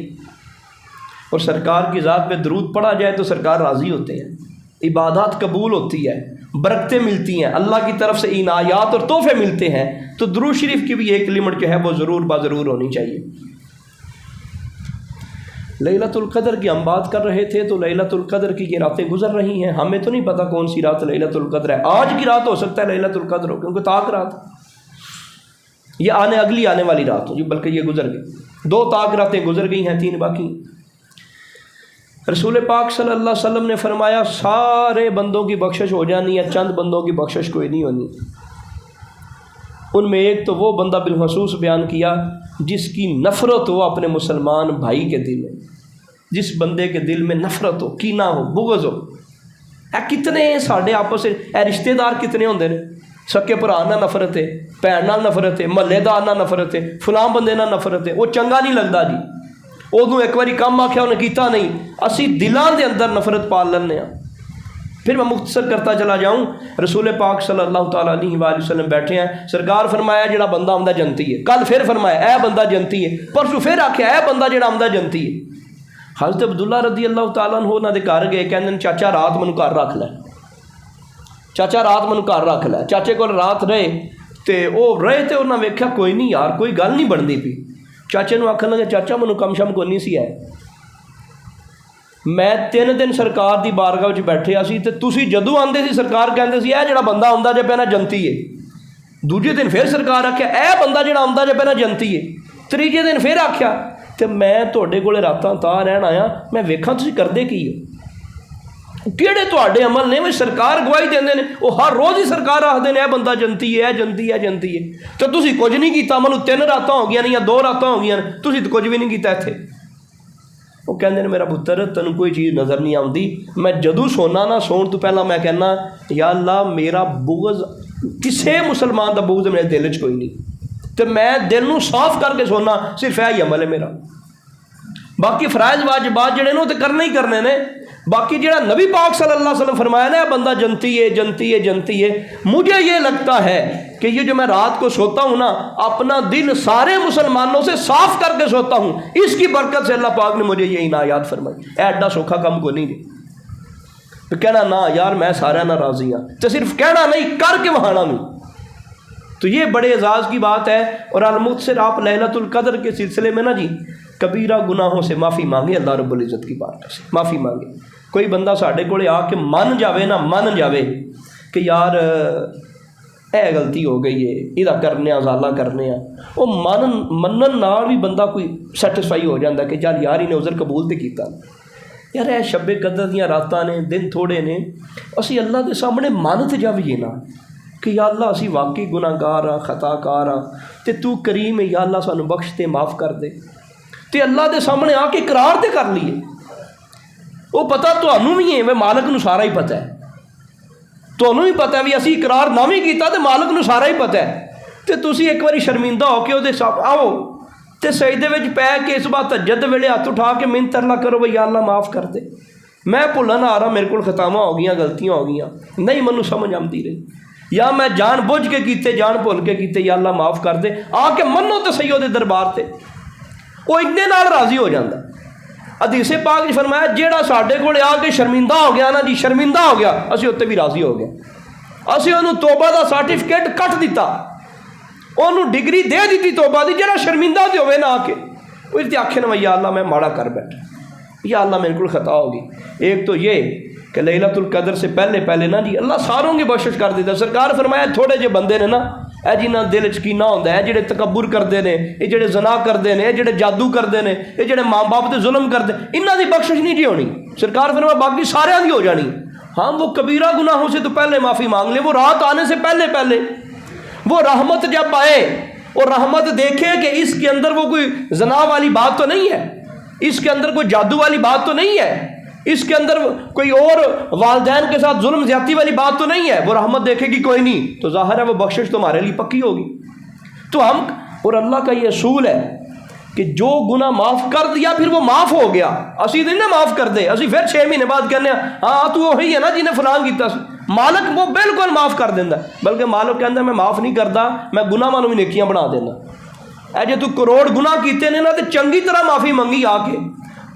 اور سرکار کی ذات پہ درود پڑھا جائے تو سرکار راضی ہوتے ہیں، عبادات قبول ہوتی ہے، برکتیں ملتی ہیں، اللہ کی طرف سے عنایات اور تحفے ملتے ہیں۔ تو درود شریف کی بھی ایک لمٹ جو ہے وہ ضرور ہونی چاہیے۔ لیلۃ القدر کی ہم بات کر رہے تھے، تو لیلۃ القدر کی یہ راتیں گزر رہی ہیں، ہمیں تو نہیں پتہ کون سی رات لیلۃ القدر ہے۔ آج کی رات ہو سکتا ہے لیلۃ القدر ہو، کیونکہ طاق رات، یہ اگلی آنے والی رات ہو، بلکہ یہ گزر گئی، 2 طاق راتیں گزر گئی ہیں، 3 باقی۔ رسول پاک صلی اللہ علیہ وسلم نے فرمایا سارے بندوں کی بخشش ہو جانی ہے، چند بندوں کی بخشش کوئی نہیں ہونی۔ ان میں ایک تو وہ بندہ بالخصوص بیان کیا جس کی نفرت ہو اپنے مسلمان بھائی کے دل میں، جس بندے کے دل میں نفرت ہو، کینہ ہو، بغض ہو۔ کتنے ساڈے آپس سے رشتے دار کتنے ہوندے نے، سکے بھرا نال نفرت ہے، بھੈਣ نال نفرت ہے، محلے دار نال نفرت ہے، فلاں بندے نال نفرت ہے، وہ چنگا نہیں لگتا جی، ادوں ایک باری کام آکھیا انہیں کیتا نہیں، اسی دلان دے اندر نفرت پال لینے ہاں۔ پھر میں مختصر کرتا چلا جاؤں، رسول پاک صلی اللہ تعالیٰ علیہ وآلہ وسلم بیٹھے ہیں، سرکار فرمایا جڑا بندہ آمدہ جنتی ہے، کل پھر فرمایا اے بندہ جنتی ہے، پرسوں پھر آکھیا اے بندہ جڑا آمدہ جنتی ہے۔ حضرت عبداللہ رضی اللہ تعالیٰ عنہ انہاں دے گھر گئے، کہندے چاچا رات منو گھر رکھ لے، چاچا رات منو گھر رکھ لے۔ چاچے کو رات رہے تے او رہے تے انہاں ویکھیا کوئی نہیں یار، کوئی گل نہیں بنتی پی۔ چاچے نو آکھن لگے چاچا منو کم شم کوئی نہیں سی ہے، میں 3 دن سرکار دی بارگاہ وچ بیٹھیا سی تے تسی جدوں آندے سی سرکار کہندے سی اے جڑا بندہ آندا جے پہنا جنتی ہے، دوجے دن پھر سرکار آکھیا اے بندہ جڑا آندا جے پہنا جنتی ہے، تیجے دن پھر آکھیا تے میں تواڈے کولے راتاں تا رہن آیا، میں ویکھاں تسی کردے کی ہو، کیڑے تواڈے عمل نے؟ سرکار گواہی دیندے نے، وہ ہر روز ہی سرکار آکھدے نے اے بندہ جنتی ہے، اے جنتی ہے، جنتی ہے، تے تسی کچھ نہیں کیتا، منو 3 راتاں ہو گئیاں یا 2 راتاں ہو گئیاں، تسی تے کچھ بھی نہیں کیتا ایتھے۔ وہ کہندے نے میرا پتر تینوں کوئی چیز نظر نہیں آتی، میں جدوں سونا نہ سون تو پہلا میں کہنا یا اللہ میرا بغض، کسے مسلمان دا بغض میرے دل چ کوئی نہیں، تو میں دل نو صاف کر کے سونا، صرف یہ عمل ہے میرا، باقی فرائض واجبات جڑے نے وہ تو کرنے ہی کرنے نے، باقی جڑا نبی پاک صلی اللہ علیہ وسلم فرمایا نا بندہ جنتی ہے، مجھے یہ لگتا ہے کہ یہ جو میں رات کو سوتا ہوں نا، اپنا دل سارے مسلمانوں سے صاف کر کے سوتا ہوں، اس کی برکت سے اللہ پاک نے مجھے یہ عنایات فرمائی۔ ایڈا سوکھا کم کو نہیں دی تو کہنا نا یار میں سارا نہ راضی ہوں، تو صرف کہنا نہیں، کر کے وہانا نہیں۔ تو یہ بڑے اعزاز کی بات ہے۔ اور المدثر آپ لیلۃ القدر کے سلسلے میں نا جی کبیرہ گناہوں سے معافی مانگے، اللہ رب العزت کی بارگاہ سے معافی مانگے۔ کوئی بندہ ساڈے کولے آ کے من جاوے کہ یار اے غلطی ہو گئی ہے، یہ کرنے ازالہ کرنے وہ منن نال بھی بندہ کوئی سیٹسفائی ہو جاتا کہ چل یار انہیں عذر قبول تے کیتا۔ یار اے شب قدر دیاں راتاں نے، دن تھوڑے نے، اسی اللہ دے سامنے من تے جاویے نا کہ یا اللہ اسی واقعی گناہ گار ہاں، خطا کار ہاں، تے تو کریم ہے، یا اللہ سانو بخش تے معاف کر دے۔ تے اللہ دے سامنے آ کے اقرار تے کر لیے، وہ پتہ تانوں بھی ہے، میں مالک نو سارا ہی پتہ ہے، تانوں بھی پتہ ہے بھی اسی اقرار نہ بھی کیتا تے مالک نو سارا ہی پتہ ہے، تے تسی ایک واری شرمندہ ہو کے وہ آؤ تے سجدے وچ پے کے اس بات تہجد ویلے ہاتھ اٹھا کے منت اللہ کرو بھئی یا اللہ معاف کر دے، میں بھلن آ رہا، میرے کو خطاواں ہو گئیاں، غلطیاں ہو گئیاں، نہیں منو سمجھ آتی رہی، یا میں جان بوجھ کے کیتے، جان بھول کے کیتے، یا اللہ معاف کر دے، آ کے منو تے صحیح دے دربار تے، وہ اتنے نال راضی ہو جاتا۔ حدیث پاک نے فرمایا جیڑا ساڈے کول آ کے شرمندہ ہو گیا نا جی، شرمندہ ہو گیا، اسی اتنے بھی راضی ہو گیا، اسی انہوں توبہ دا سرٹیفکیٹ کٹ دیتا، انہوں ڈگری دے دیتی توبہ دی، جیڑا شرمندہ تے ہوئے نا آ کے وہ تے آکھے نا یا اللہ میں ماڑا کر بیٹھا، یا اللہ میرے کو خطا ہوگی۔ ایک تو یہ کہ لیلۃ القدر سے پہلے نا جی اللہ ساروں کی بخشش کر دیتا۔ سرکار فرمایا تھوڑے جے بندے نے نا اے جنہاں دل چ کینہ ہوندا ہے، جڑے تکبر کردے نے، یہ جڑے زنا کردے نے، یہ جڑے جادو کردے نے، یہ جڑے ماں باپ تے ظلم کردے، انہاں دی بخشش نہیں جی ہونی۔ سرکار فرمایا باقی سارے دی ہو جانی۔ ہاں وہ کبیرہ گناہوں سے تو پہلے معافی مانگ لے، وہ رات آنے سے پہلے وہ رحمت جب آئے اور رحمت دیکھے کہ اس کے اندر وہ کوئی زنا والی بات تو نہیں ہے، اس کے اندر کوئی جادو والی بات تو نہیں ہے، اس کے اندر کوئی اور والدین کے ساتھ ظلم زیادتی والی بات تو نہیں ہے، وہ رحمت دیکھے گی کوئی نہیں، تو ظاہر ہے وہ بخشش تمہارے لیے پکی ہوگی۔ تو ہم اور اللہ کا یہ اصول ہے کہ جو گناہ معاف کر دیا پھر وہ معاف ہو گیا، اسی دن نہ معاف کر دے، اسی پھر 6 مہینے بعد کہنے ہاں تو وہی ہے نا جنہیں فلان کیتا، مالک وہ بالکل معاف کر دینا، بلکہ مالک کہندا میں معاف نہیں کرتا، میں گناہ مانوں بھی نیکیاں بنا دینا۔ اے جے تو کروڑ گناہ کیتے نے نا تے چنگی طرح معافی منگی آ کے،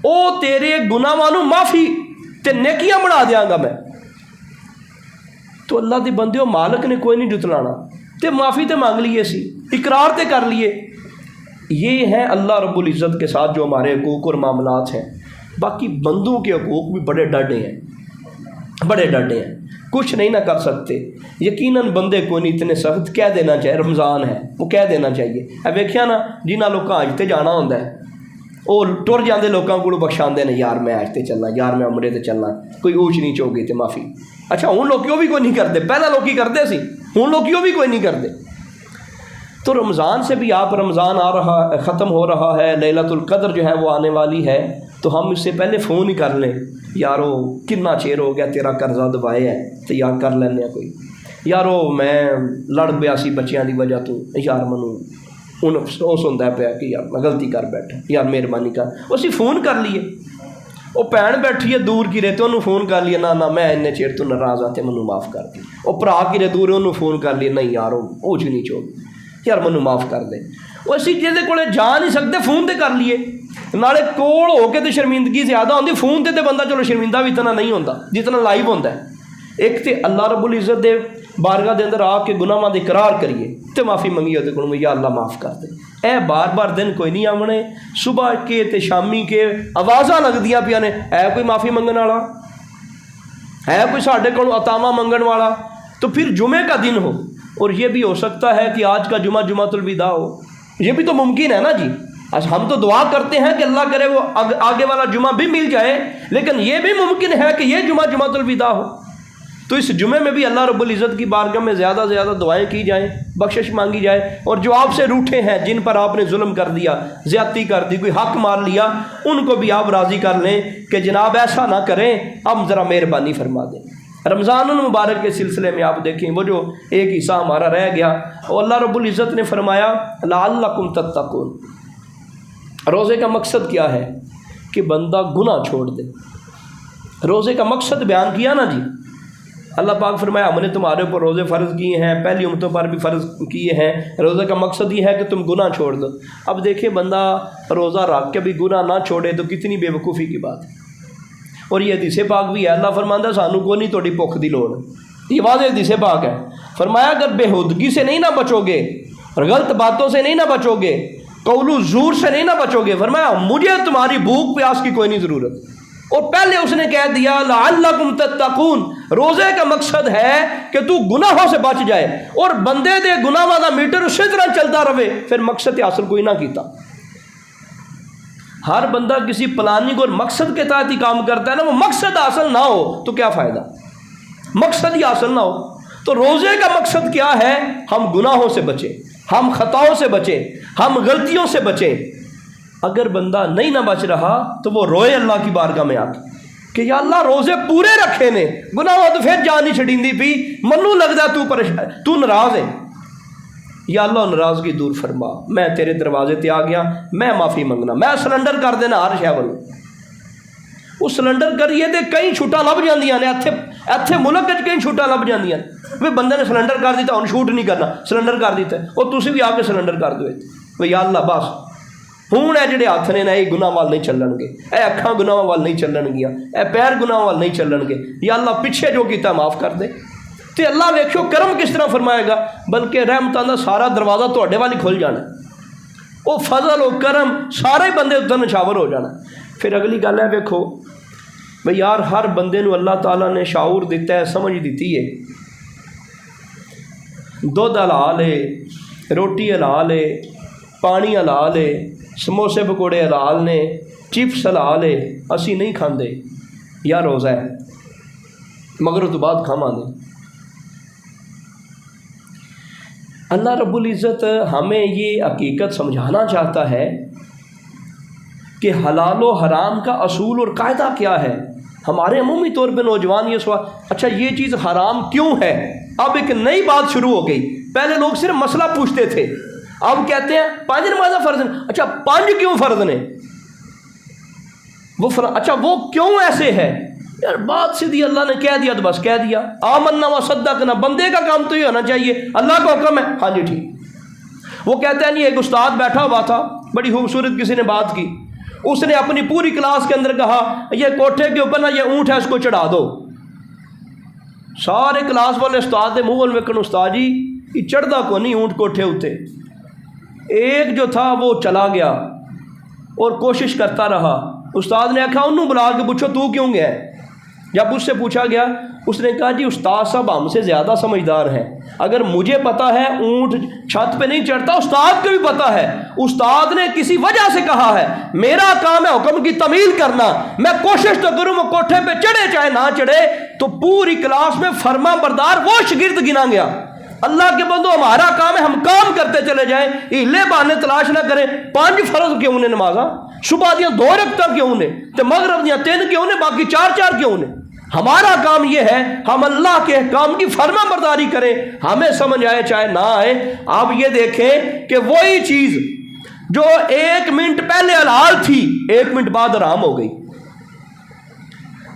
او تیرے گناہ مانوں معافی تے نیکیاں بنا دیاں گا میں۔ تو اللہ دے بندیو مالک نے کوئی نہیں جتلانا، تے معافی تے مانگ لیے سی، اقرار تے کر لیے۔ یہ ہیں اللہ رب العزت کے ساتھ جو ہمارے حقوق اور معاملات ہیں۔ باقی بندوں کے حقوق بھی بڑے ڈاڈے ہیں، کچھ نہیں نہ کر سکتے۔ یقیناً بندے کو نہیں اتنے سخت کہہ دینا چاہیے، رمضان ہے وہ کہہ دینا چاہیے۔ اب ویکھیا نا جنہاں لوکاں حج تے جانا ہوندا ہے وہ ٹر جاندے لوکاں کولوں بخشاندے نے، یار میں حج تے چلنا، یار میں عمرے تے چلنا، کوئی اونچ نیچ ہو گئی تے معافی۔ اچھا ہن لوکی وہ بھی کوئی نہیں کرتے، پہلا لوکی کرتے سی، ہن لوکی وہ بھی کوئی نہیں کرتے۔ تو رمضان سے بھی آپ رمضان ختم ہو رہا ہے، لیلۃ القدر جو ہے وہ آنے والی ہے، تو ہم اس سے پہلے فون ہی کر لیں، یارو کتنا چیر ہو گیا تیرا قرضہ دبائے ہے تو یار کر لینے کوئی، یارو میں لڑ پیا سی بچیاں دی وجہ تو، یار منو ہن افسوس ہوندا پیا کہ یار میں غلطی کر بیٹھا، یار مہربانی کر۔ اسی فون کر لیے، وہ بھن بیٹھی ہے دور کی رہتے انہوں فون کر لیا، نہ میں اِننے چیر تو ناراض آتے منو معاف کر دی۔ وہ بھرا کی رہ دور انہوں فون کر لیا، نہیں یار وہ چ نہیں چو یار منو معاف کر دے۔ وہ اسی جہدے کولے جا نہیں سکتے فون تے کر لیے، نالے کول ہو کے تو شرمندگی زیادہ ہوندی، فون تے بندہ چلو شرمندہ بھی اتنا نہیں ہوتا جتنا لائیو ہوتا ہے۔ ایک تے اللہ رب العزت دے بارگاہ دے اندر آ کے گناہاں دی اقرار کریے تے معافی منگیے دے کولوں، یا اللہ معاف کر دے۔ اے بار دن کوئی نہیں آونے، صبح کے تے شامی کے آوازاں لگدیاں پیاں نے، اے کوئی معافی منگن والا ہے، کوئی ساڈے کولوں عطاواں منگن والا؟ تو پھر جمعے کا دن ہو، اور یہ بھی ہو سکتا ہے کہ آج کا جمعہ جمعۃ الوداع ہو، یہ بھی تو ممکن ہے نا جی۔ ہم تو دعا کرتے ہیں کہ اللہ کرے وہ آگے والا جمعہ بھی مل جائے، لیکن یہ بھی ممکن ہے کہ یہ جمعہ جمعۃ الوداع ہو۔ تو اس جمعے میں بھی اللہ رب العزت کی بارگاہ میں زیادہ سے زیادہ دعائیں کی جائیں، بخشش مانگی جائے، اور جو آپ سے روٹھے ہیں، جن پر آپ نے ظلم کر دیا، زیادتی کر دی، کوئی حق مار لیا، ان کو بھی آپ راضی کر لیں کہ جناب ایسا نہ کریں، اب ذرا مہربانی فرما دیں۔ رمضان المبارک کے سلسلے میں آپ دیکھیں وہ جو ایک حصہ ہمارا رہ گیا، وہ اللہ رب العزت نے فرمایا لعلکم تتقون۔ روزے کا مقصد کیا ہے؟ کہ بندہ گناہ چھوڑ دے، روزے کا مقصد بیان کیا نا جی. اللہ پاک فرمایا ہم نے تمہارے اوپر روزے فرض کیے ہیں، پہلی امتوں پر بھی فرض کیے ہیں. روزے کا مقصد یہ ہے کہ تم گناہ چھوڑ دو. اب دیکھیں بندہ روزہ رکھ کے بھی گناہ نہ چھوڑے تو کتنی بے وقوفی کی بات ہے. اور یہ حدیث پاک بھی ہے، اللہ فرماتا ہے سانو کو نہیں تھوڑی بھوک دی لوڑ. یہ واضح حدیث پاک ہے. فرمایا اگر بےہودگی سے نہیں نہ بچو گے اور غلط باتوں سے نہیں نہ بچو گے، قول و زور سے نہیں نہ بچو گے، فرمایا مجھے تمہاری بھوک پیاس کی کوئی نہیں ضرورت. اور پہلے اس نے کہہ دیا لعلکم تتقون، روزے کا مقصد ہے کہ تو گناہوں سے بچ جائے اور بندے دے گناہ والا میٹر اسی طرح چلتا رہے. پھر مقصد حاصل کوئی نہ کیتا. ہر بندہ کسی پلاننگ اور مقصد کے تحت ہی کام کرتا ہے نا، وہ مقصد حاصل نہ ہو تو کیا فائدہ. مقصد ہی حاصل نہ ہو تو روزے کا مقصد کیا ہے؟ ہم گناہوں سے بچیں، ہم خطاؤں سے بچیں، ہم غلطیوں سے بچیں. اگر بندہ نہیں نہ بچ رہا تو وہ روئے اللہ کی بارگاہ میں آ کے کہ یا اللہ روزے پورے رکھے نے، گناہ تو پھر جان نہیں چھڑیندی پی، منو لگتا تو پریشان، تو ناراض ہے. یا اللہ ناراضگی دور فرما، میں تیرے دروازے تے آ گیا، میں معافی منگنا، میں سلنڈر کر دینا ہر شے ول. وہ سلنڈر کریے تے کئی چھوٹا لب جاندیاں نے، ایتھے ملک وچ کئی چھوٹا لب جاندیاں نے. بندے نے سلنڈر کر دیتا، ہن شوٹ نہیں کرنا، سلنڈر کر دیتا ہے، اور تسی بھی آ کے سلنڈر کر دو. یا اللہ بس ہوں اے جڑے ہاتھ نے نا یہ گناہ وال نہیں چلن گے، اے اکھاں گناہ وال نہیں چلن گیا، اے پیر گناہ وال نہیں چلن گے. یا اللہ پیچھے جو کیتا معاف کر دے. تے اللہ ویکھو کرم کس طرح فرمائے گا، بلکہ رحمتاں دا سارا دروازہ تواڈے وال ہی کھل جانا. وہ فضل و کرم سارے بندے اتنے نشاور ہو جانا. پھر اگلی گل ہے ویکھو بھئی یار ہر بندے نو اللہ تعالیٰ نے شعور دیتا ہے، سمجھ دیتی ہے. دودھ حلال ہے، روٹی حلال ہے، پانی حلال ہے، سموسے پکوڑے حلال نے، چپس حلال ہے، اسی نہیں کھاندے. یا روزہ ہے مگر تو بعد کھاواں دے. اللہ رب العزت ہمیں یہ حقیقت سمجھانا چاہتا ہے کہ حلال و حرام کا اصول اور قاعدہ کیا ہے. ہمارے عمومی طور پہ نوجوان یہ سوال، اچھا یہ چیز حرام کیوں ہے؟ اب ایک نئی بات شروع ہو گئی. پہلے لوگ صرف مسئلہ پوچھتے تھے، اب کہتے ہیں 5 نمازیں فرض ہیں. اچھا 5 کیوں فرض نے؟ وہ اچھا وہ کیوں ایسے ہے؟ یار بات سیدھی، اللہ نے کہہ دیا تو بس کہہ دیا. آمنا و صدقنا، بندے کا کام تو یہ ہونا چاہیے، اللہ کا حکم ہے ہاں جی ٹھیک. وہ کہتے ہیں نہیں، ایک استاد بیٹھا ہوا تھا، بڑی خوبصورت کسی نے بات کی. اس نے اپنی پوری کلاس کے اندر کہا یہ کوٹھے کے اوپر نا یہ اونٹ ہے، اس کو چڑھا دو. سارے کلاس والے استاد دے منہ ویکھن، استاد جی یہ چڑھدا کو نہیں اونٹ کوٹھے ہوتے. ایک جو تھا وہ چلا گیا اور کوشش کرتا رہا. استاد نے آکھا انہوں بلا کے پوچھو تو کیوں گیا ہے؟ جب اس سے پوچھا گیا اس نے کہا جی استاد صاحب ہم سے زیادہ سمجھدار ہیں، اگر مجھے پتا ہے اونٹ چھت پہ نہیں چڑھتا، استاد کو بھی پتا ہے. استاد نے کسی وجہ سے کہا ہے، میرا کام ہے حکم کی تعمیل کرنا، میں کوشش تو کروں وہ کوٹھے پہ چڑھے چاہے نہ چڑھے. تو پوری کلاس میں فرما بردار وہ شاگرد گنا گیا. اللہ کے بندو ہمارا کام ہے ہم کام کرتے چلے جائیں، ہیلے بہانے تلاش نہ کریں. 5 فرض کیوں نے نمازاں، صبح دیاں 2 رکعتاں کیوں نے، تے مغرب دیاں 3 کیوں نے، باقی 4 کیوں نے. ہمارا کام یہ ہے ہم اللہ کے احکام کی فرما برداری کریں، ہمیں سمجھ آئے چاہے نہ آئے. آپ یہ دیکھیں کہ وہی چیز جو 1 منٹ پہلے حلال تھی 1 منٹ بعد حرام ہو گئی.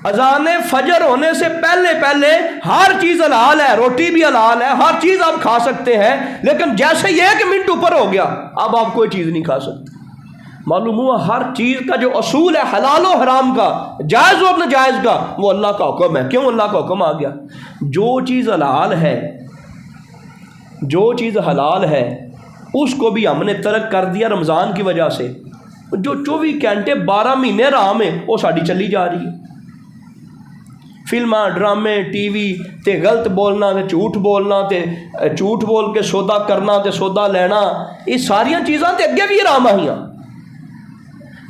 اذان فجر ہونے سے پہلے ہر چیز حلال ہے، روٹی بھی حلال ہے، ہر چیز آپ کھا سکتے ہیں، لیکن جیسے یہ 1 منٹ اوپر ہو گیا اب آپ کوئی چیز نہیں کھا سکتے. معلوم ہوا ہر چیز کا جو اصول ہے حلال و حرام کا، جائز و ناجائز کا، وہ اللہ کا حکم ہے. کیوں اللہ کا حکم آ گیا؟ جو چیز حلال ہے، جو چیز حلال ہے اس کو بھی ہم نے ترک کر دیا رمضان کی وجہ سے. جو 24 گھنٹے 12 مہینے حرام ہے وہ ساڑی چلی جا رہی ہے. فلماں، ڈرامے، ٹی وی تے غلط بولنا تے جھوٹ بولنا تے جھوٹ بول کے سودا کرنا تے سودا لینا، یہ ساریاں چیزاں تے اگے بھی حرام آئیاں.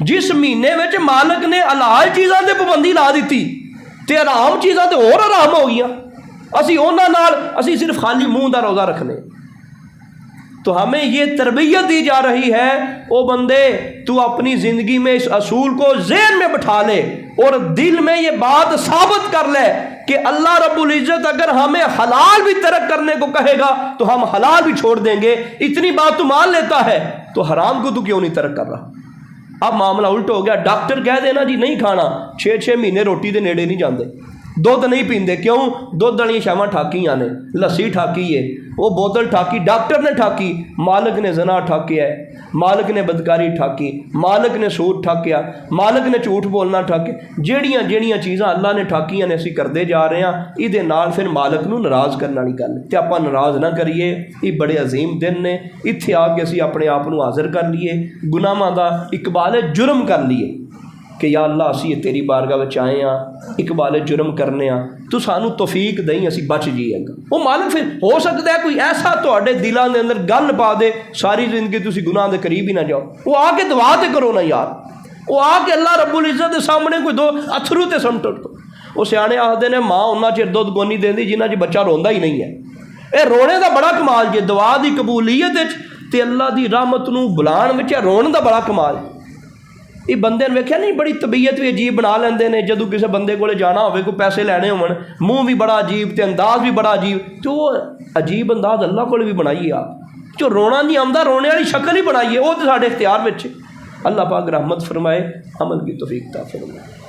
جس مہینے وچ مالک نے حلال چیزاں تے پابندی لا دیتی تے حرام چیزاں تے اور حرام ہو گئیاں. اسی انہاں نال اسی صرف خالی منہ دا روزہ رکھنے. تو ہمیں یہ تربیت دی جا رہی ہے، او بندے تو اپنی زندگی میں اس اصول کو ذہن میں بٹھا لے اور دل میں یہ بات ثابت کر لے کہ اللہ رب العزت اگر ہمیں حلال بھی ترک کرنے کو کہے گا تو ہم حلال بھی چھوڑ دیں گے. اتنی بات تو مان لیتا ہے تو حرام کو تو کیوں نہیں ترک کر رہا؟ اب معاملہ الٹ ہو گیا، ڈاکٹر کہہ دینا جی نہیں کھانا، 6 مہینے روٹی دے نیڑے نہیں جاندے، دودھ نہیں پیندے، کیوں؟ دودھ والی شاواں ٹھاکیاں نے، لسی ٹھاکی ہے، وہ بوتل ٹھاکی، ڈاکٹر نے ٹھاکی، مالک نے زنا ٹھاکیا ہے، مالک نے بدکاری ٹھاکی، مالک نے سود ٹھاکیا، مالک نے جھوٹ بولنا ٹھاکے، جیڑیاں جیڑیاں چیزاں اللہ نے ٹھاکیاں نے اسی کرتے جا رہے ہیں، یہ نال پھر مالک نو ناراض کرنے والی گل ہے، تے آپاں ناراض نہ کریے، یہ بڑے عظیم دن نے، اتھے آ کے اسی اپنے آپ نو حاضر کر لیے، گناہاں دا اقبال جرم کر لیے کہ یا اللہ اسی تیری بارگاہ وچ آئے ہاں، اقبال جرم کرنے ہاں، تو سانو توفیق دیں اسی بچ جیے گا۔ وہ مالک پھر ہو سکتا ہے کوئی ایسا تواڈے دلاں دے اندر گل پا دے ساری زندگی تسی گناہ دے قریب ہی نہ جاؤ، وہ آ کے دعا تے کرو نا یار، وہ آ کے اللہ رب العزت دے سامنے کوئی دو اتھرو تے سمٹو۔ وہ سیانے آخدے نے ماں اُنّا چر دودھ کونی دیندی جنہ چ بچہ روندا ہی نہیں ہے، اے رونے دا بڑا کمال جے، دعا دی قبولیت وچ تے اللہ دی رحمت نو بلان وچ رون دا بڑا کمال۔ یہ بندے نے ویکھیا نہیں بڑی طبیعت بھی عجیب بنا لیندے نے، جدوں کسی بندے کولے جانا ہوئے کوئی پیسے لینے ہون، منہ بھی بڑا عجیب تے انداز بھی بڑا عجیب، تو وہ عجیب انداز اللہ کول بھی بنائیے آپ، جو رونا نہیں آمدا رونے والی شکل ہی بنائیے، وہ تو ساڈے اختیار وچ۔ اللہ پاک رحمت فرمائے، عمل کی توفیق عطا فرمائے۔